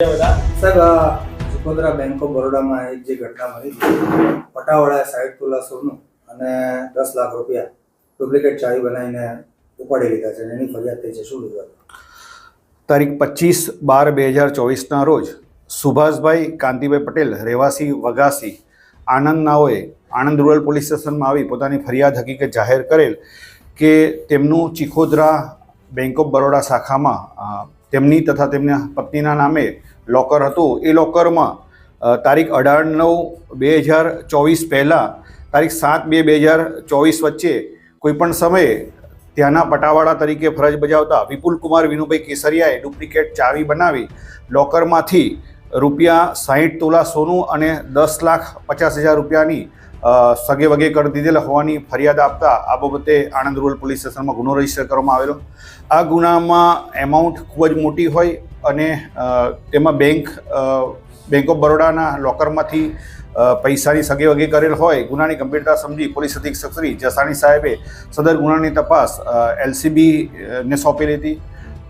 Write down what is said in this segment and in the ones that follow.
સાહેબ, ચુકોદરા bank of બરોડામાં એક જે ઘટના બની હતી, પટાવાળાએ 60 તોલા સોનું અને 10 લાખ રૂપિયા ડુપ્લિકેટ ચાવી બનાવીને ઉપાડી લીધા છે. એની ફરિયાદ થઈ છે. શું વિગત? તારીખ 25/12/2024ના રોજ સુભાષભાઈ કાંતિભાઈ પટેલ રહેવાસી વઘાસી આણંદ નાઓએ આણંદ રૂરલ પોલીસ સ્ટેશનમાં આવી પોતાની ફરિયાદ હકીકત જાહેર કરેલ કે તેમનું ચિખોદરા બેંક ઓફ બરોડા શાખામાં તેમની તથા તેમના પત્નીના નામે લોકર હતું. એ લોકરમાં તારીખ 18/9/2024 પહેલાં તારીખ 7/2/2024 વચ્ચે કોઈપણ સમયે ત્યાંના પટાવાળા તરીકે ફરજ બજાવતા વિપુલકુમાર વિનુભાઈ કેસરિયાએ ડુપ્લિકેટ ચાવી બનાવી લોકરમાંથી રૂપિયા 60 તોલા સોનું અને 10,50,000 રૂપિયાની સગે વગે કરી દીધેલ હોવાની ફરિયાદ આપતા આ બાબતે આણંદ રૂરલ પોલીસ સ્ટેશનમાં ગુનો રજીસ્ટર કરવામાં આવેલો. આ ગુનામાં એમાઉન્ટ ખૂબ જ મોટી હોય અને તેમાં બેંક ઓફ બરોડાના લોકરમાંથી પૈસાની સગે વગે કરેલ હોય. ગુનાની ગંભીરતા સમજી પોલીસ અધિક્ષક શ્રી જસાણી સાહેબે સદર ગુનાની તપાસ LCBને સોંપેલી હતી.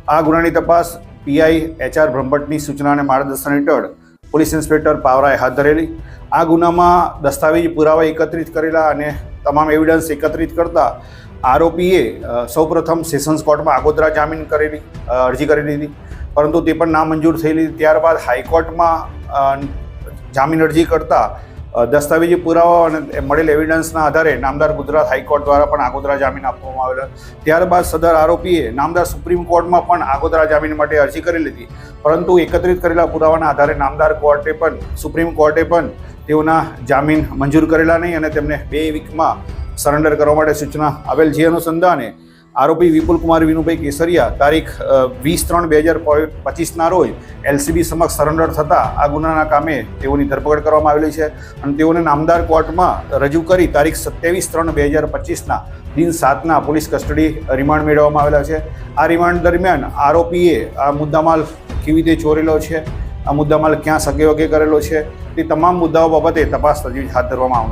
આ ગુનાની તપાસ PI HR બ્રહ્મભટ્ટની સૂચના અને માર્ગદર્શન હેઠળ પોલીસ ઇન્સ્પેક્ટર પાવરાએ હાથ ધરેલી. આ ગુનામાં દસ્તાવેજી પુરાવા એકત્રિત કરેલા અને તમામ એવિડન્સ એકત્રિત કરતા આરોપીએ સૌપ્રથમ સેશન્સ કોર્ટમાં આગોતરા જામીન અરજી કરેલી હતી, પરંતુ તે પણ નામંજૂર થયેલી. ત્યારબાદ હાઈકોર્ટમાં જામીન અરજી કરતા દસ્તાવેજી પુરાવા અને મળેલ એવિડન્સના આધારે નામદાર ગુજરાત હાઈકોર્ટ દ્વારા પણ આગોતરા જામીન આપવામાં આવેલા. ત્યારબાદ સદર આરોપીએ નામદાર સુપ્રીમ કોર્ટમાં પણ આગોતરા જામીન માટે અરજી કરેલી હતી, પરંતુ એકત્રિત કરેલા પુરાવાના આધારે નામદાર સુપ્રીમ કોર્ટે પણ તેઓના જામીન મંજૂર કરેલા નહીં અને તેમને 2 વીકમાં સરેન્ડર કરવા માટે સૂચના આવેલ. જે અનુસંધાને આરોપી વિપુલકુમાર વિનુભાઈ કેસરિયા તારીખ 20/3/2025ના રોજ LCB સમક્ષ સરેન્ડર થતાં આ ગુનાના કામે તેઓની ધરપકડ કરવામાં આવેલી છે અને તેઓને નામદાર કોર્ટમાં રજૂ કરી તારીખ 27/3/2025ના દિન 7ના પોલીસ કસ્ટડી રિમાન્ડ મેળવવામાં આવેલા છે. આ રિમાન્ડ દરમિયાન આરોપીએ આ મુદ્દામાલ કેવી રીતે ચોરેલો છે, આ મુદ્દામાલ ક્યાં સગે વગે કરેલો છે, તે તમામ મુદ્દાઓ બાબતે તપાસ તજવીજ હાથ ધરવામાં આવશે.